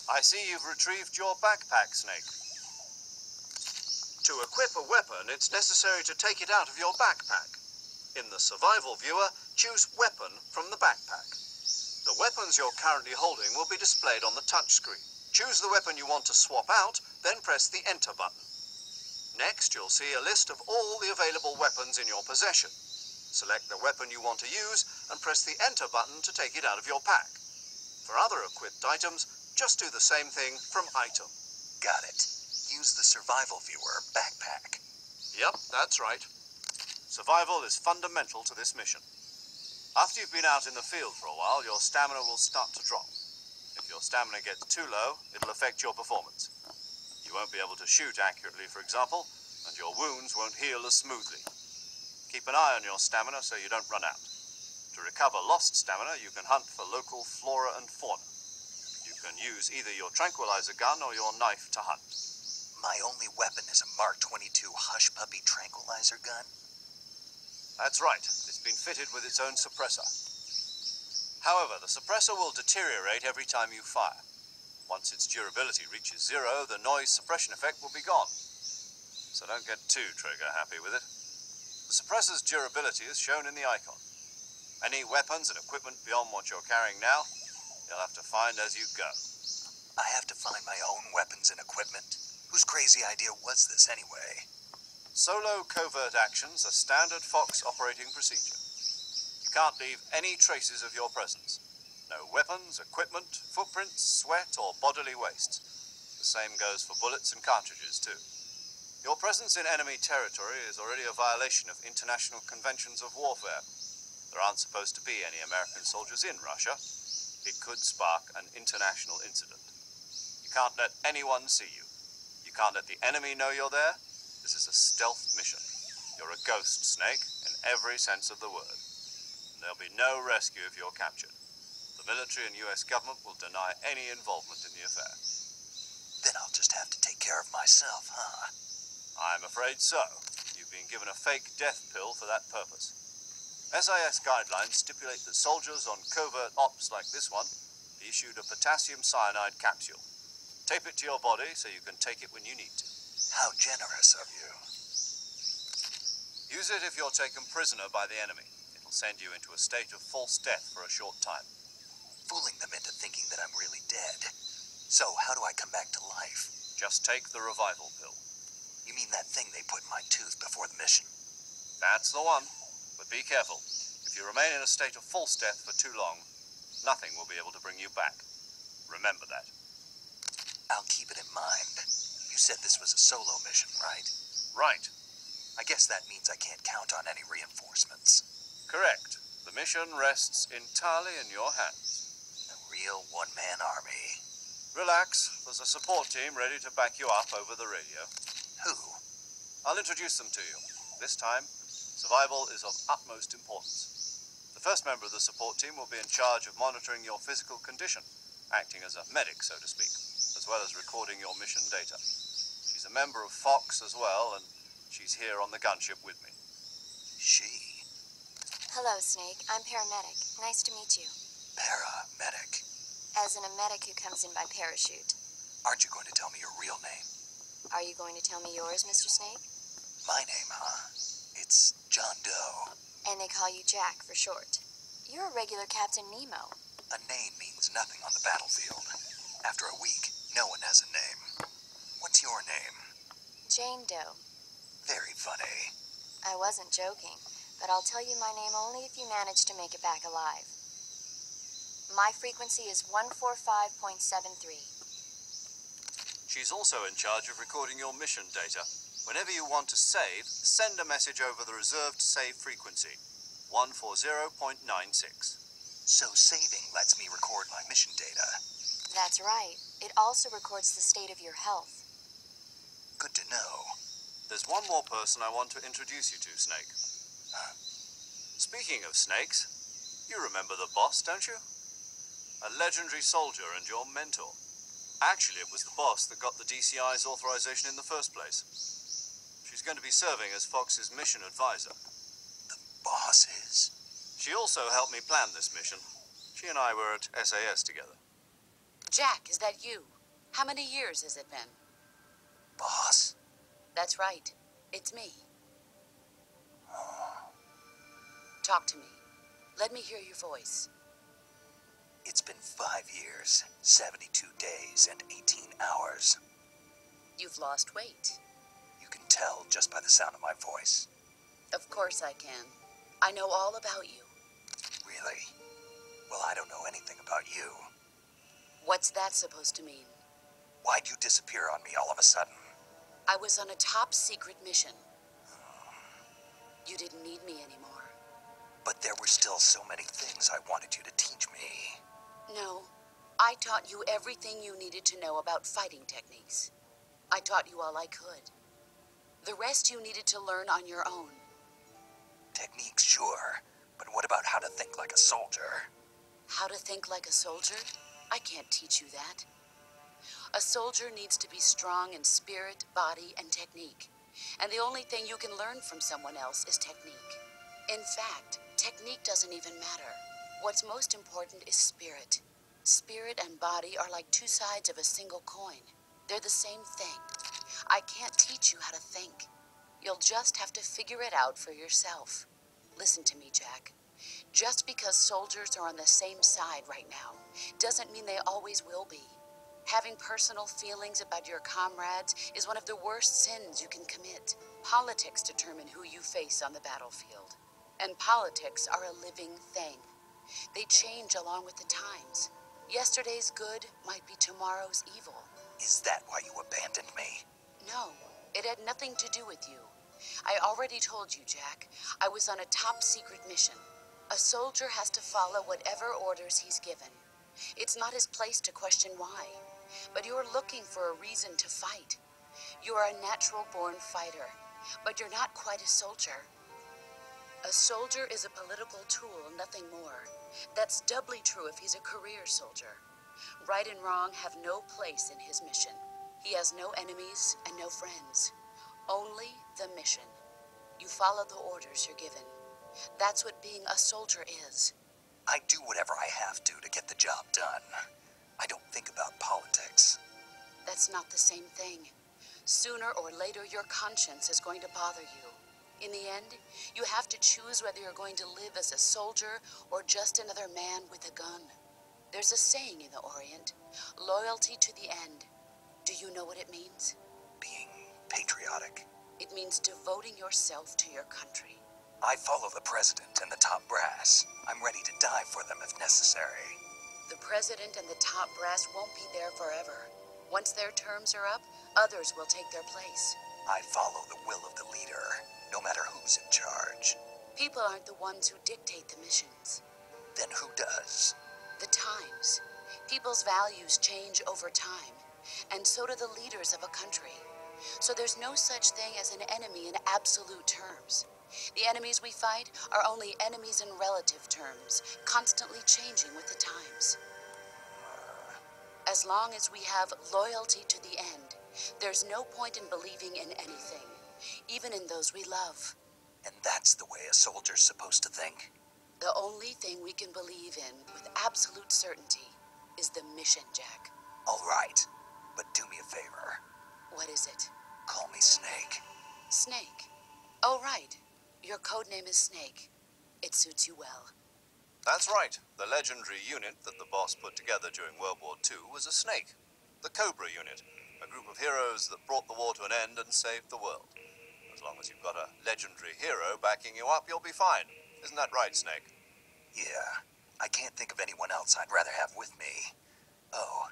I see you've retrieved your backpack, Snake. To equip a weapon, it's necessary to take it out of your backpack. In the survival viewer, choose Weapon from the backpack. The weapons you're currently holding will be displayed on the touchscreen. Choose the weapon you want to swap out, then press the Enter button. Next, you'll see a list of all the available weapons in your possession. Select the weapon you want to use and press the Enter button to take it out of your pack. For other equipped items, just do the same thing from Item. Got it. Use the survival viewer backpack. Yep, that's right. Survival is fundamental to this mission. After you've been out in the field for a while, your stamina will start to drop. If your stamina gets too low, it'll affect your performance. You won't be able to shoot accurately, for example, and your wounds won't heal as smoothly. Keep an eye on your stamina so you don't run out. To recover lost stamina, you can hunt for local flora and fauna. You can use either your tranquilizer gun or your knife to hunt. My only weapon is a Mark 22 Hush Puppy tranquilizer gun? That's right. It's been fitted with its own suppressor. However, the suppressor will deteriorate every time you fire. Once its durability reaches 0, the noise suppression effect will be gone. So don't get too trigger-happy with it. The suppressor's durability is shown in the icon. Any weapons and equipment beyond what you're carrying now, you'll have to find as you go. I have to find my own weapons and equipment? Whose crazy idea was this anyway? Solo covert actions are standard Fox operating procedure. You can't leave any traces of your presence. No weapons, equipment, footprints, sweat, or bodily wastes. The same goes for bullets and cartridges, too. Your presence in enemy territory is already a violation of international conventions of warfare. There aren't supposed to be any American soldiers in Russia. It could spark an international incident. You can't let anyone see you. You can't let the enemy know you're there. This is a stealth mission. You're a ghost, Snake, in every sense of the word. And there'll be no rescue if you're captured. The military and US government will deny any involvement in the affair. Then I'll just have to take care of myself, huh? I'm afraid so. You've been given a fake death pill for that purpose. SIS guidelines stipulate that soldiers on covert ops like this one be issued a potassium cyanide capsule. Tape it to your body so you can take it when you need to. How generous of you. Use it if you're taken prisoner by the enemy. It'll send you into a state of false death for a short time. Fooling them into thinking that I'm really dead. So, how do I come back to life? Just take the revival pill. You mean that thing they put in my tooth before the mission? That's the one. But be careful. If you remain in a state of false death for too long, nothing will be able to bring you back. Remember that. I'll keep it in mind. You said this was a solo mission, right? Right. I guess that means I can't count on any reinforcements. Correct. The mission rests entirely in your hands. A real one-man army. Relax. There's a support team ready to back you up over the radio. Who? I'll introduce them to you. This time, survival is of utmost importance. The first member of the support team will be in charge of monitoring your physical condition, acting as a medic, so to speak, as well as recording your mission data. She's a member of Fox as well, and she's here on the gunship with me. She? Hello, Snake. I'm paramedic. Nice to meet you. Paramedic? As in a medic who comes in by parachute. Aren't you going to tell me your real name? Are you going to tell me yours, Mr. Snake? My name, huh? It's John Doe. And they call you Jack for short. You're a regular Captain Nemo. A name means nothing on the battlefield. After a week, no one has a name. What's your name? Jane Doe. Very funny. I wasn't joking, but I'll tell you my name only if you manage to make it back alive. My frequency is 145.73. She's also in charge of recording your mission data. Whenever you want to save, send a message over the reserved save frequency, 140.96. So saving lets me record my mission data. That's right. It also records the state of your health. Good to know. There's one more person I want to introduce you to, Snake. Speaking of snakes, you remember the boss, don't you? A legendary soldier and your mentor. Actually, it was the boss that got the DCI's authorization in the first place. She's going to be serving as Fox's mission advisor. The boss is? She also helped me plan this mission. She and I were at SAS together. Jack, is that you? How many years has it been? Boss? That's right. It's me. Talk to me. Let me hear your voice. It's been 5 years, 72 days, and 18 hours. You've lost weight. You can tell just by the sound of my voice. Of course I can. I know all about you. Really? Well, I don't know anything about you. What's that supposed to mean? Why'd you disappear on me all of a sudden? I was on a top-secret mission. You didn't need me anymore. But there were still so many things I wanted you to teach me. No. I taught you everything you needed to know about fighting techniques. I taught you all I could. The rest you needed to learn on your own. Techniques, sure. But what about how to think like a soldier? How to think like a soldier? I can't teach you that. A soldier needs to be strong in spirit, body, and technique. And the only thing you can learn from someone else is technique. In fact, technique doesn't even matter. What's most important is spirit. Spirit and body are like two sides of a single coin. They're the same thing. I can't teach you how to think. You'll just have to figure it out for yourself. Listen to me, Jack. Just because soldiers are on the same side right now doesn't mean they always will be. Having personal feelings about your comrades is one of the worst sins you can commit. Politics determine who you face on the battlefield. And politics are a living thing. They change along with the times. Yesterday's good might be tomorrow's evil. Is that why you abandoned me? No, it had nothing to do with you. I already told you, Jack. I was on a top-secret mission. A soldier has to follow whatever orders he's given. It's not his place to question why. But you're looking for a reason to fight. You are a natural-born fighter, but you're not quite a soldier. A soldier is a political tool, nothing more. That's doubly true if he's a career soldier. Right and wrong have no place in his mission. He has no enemies and no friends. Only the mission. You follow the orders you're given. That's what being a soldier is. I do whatever I have to get the job done. I don't think about politics. That's not the same thing. Sooner or later, your conscience is going to bother you. In the end, you have to choose whether you're going to live as a soldier or just another man with a gun. There's a saying in the Orient, loyalty to the end. Do you know what it means? Being patriotic. It means devoting yourself to your country. I follow the president and the top brass. I'm ready to die for them if necessary. The president and the top brass won't be there forever. Once their terms are up, others will take their place. I follow the will of the leader, no matter who's in charge. People aren't the ones who dictate the missions. Then who does? The times. People's values change over time, and so do the leaders of a country. So there's no such thing as an enemy in absolute terms. The enemies we fight are only enemies in relative terms, constantly changing with the times. As long as we have loyalty to the end, there's no point in believing in anything, even in those we love. And that's the way a soldier's supposed to think? The only thing we can believe in with absolute certainty is the mission, Jack. All right, but do me a favor. What is it? Call me Snake. Snake. Oh, right. Your code name is Snake. It suits you well. That's right. The legendary unit that the boss put together during World War II was a snake. The Cobra unit, a group of heroes that brought the war to an end and saved the world. As long as you've got a legendary hero backing you up, you'll be fine. Isn't that right, Snake? Yeah, I can't think of anyone else I'd rather have with me. Oh,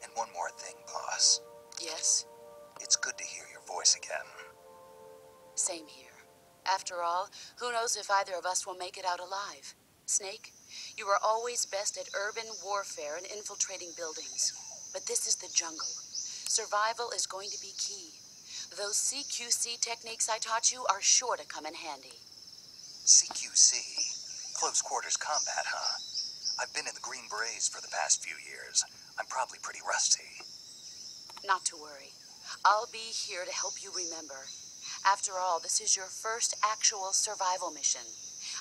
and one more thing, boss. Yes? It's good to hear your voice again. Same here. After all, who knows if either of us will make it out alive? Snake, you are always best at urban warfare and infiltrating buildings. But this is the jungle. Survival is going to be key. Those CQC techniques I taught you are sure to come in handy. CQC? Close quarters combat, huh? I've been in the Green Berets for the past few years. I'm probably pretty rusty. Not to worry. I'll be here to help you remember. After all, this is your first actual survival mission.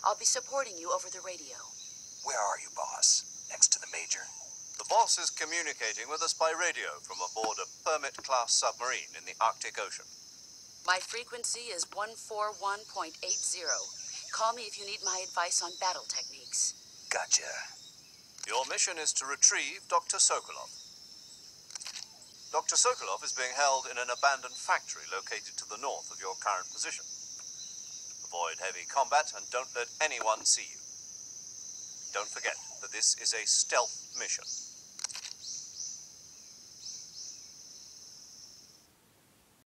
I'll be supporting you over the radio. Where are you, boss? Next to the major? The boss is communicating with us by radio from aboard a Permit-class submarine in the Arctic Ocean. My frequency is 141.80. Call me if you need my advice on battle techniques. Gotcha. Your mission is to retrieve Dr. Sokolov. Dr. Sokolov is being held in an abandoned factory located to the north of your current position. Avoid heavy combat and don't let anyone see you. Don't forget that this is a stealth mission.